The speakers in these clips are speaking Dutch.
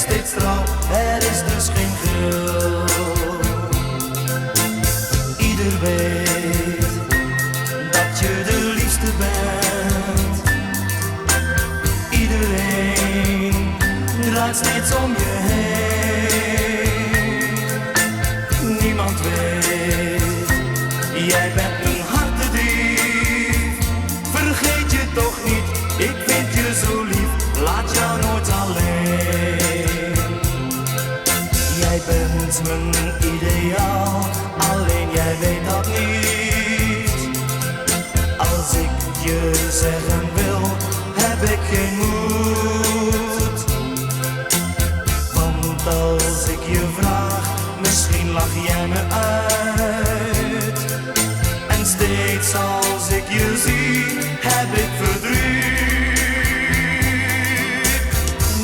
steeds trouw, er is dus geen gril. Ieder weet dat je de liefste bent. Iedereen draait steeds om je heen. Niemand weet, jij bent een hartedief. Vergeet je toch niet, ik vind je zo lief. Laat jou nooit alleen. Jij bent mijn ideaal, alleen jij weet dat niet. Als ik je zeggen wil, heb ik geen moed. Want als ik je vraag, misschien lach jij me uit. En steeds als ik je zie, heb ik verdriet.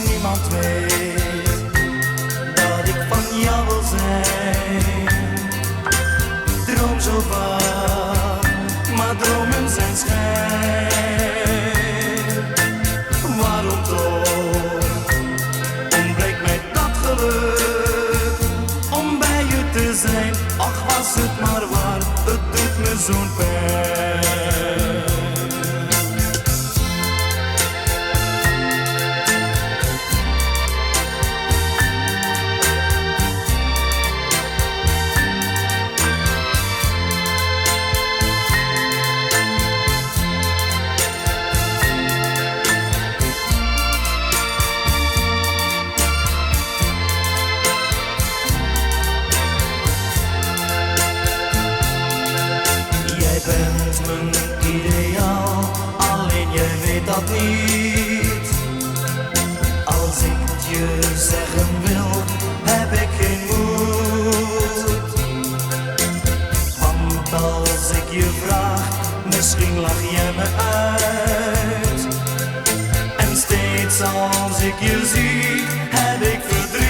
Niemand weet dat ik van jou wil zijn. Droom zo vaak, maar dromen zijn schijn. Waarom toch ontbreekt mij dat geluk om bij je te zijn? Ach, was het maar waar, het doet me zo'n pijn. Jij bent mijn ideaal, alleen jij weet dat niet. Als ik het je zeggen wil, heb ik geen moed. Want als ik je vraag, misschien lach jij me uit. En steeds als ik je zie, heb ik verdriet.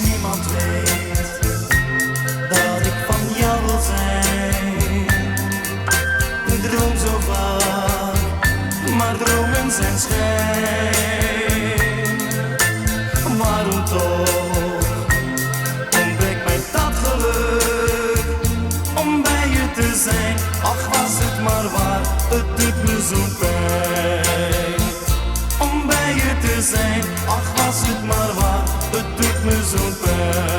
Niemand weet dat ik van jou wil zijn. Droom zo vaak, maar dromen zijn schijn. Waarom toch ontbreekt mij dat geluk om bij je te zijn? Ach, was het maar waar, het doet me zo'n pijn. Om bij je te zijn, ach, was het maar waar, het doet me zo'n pijn.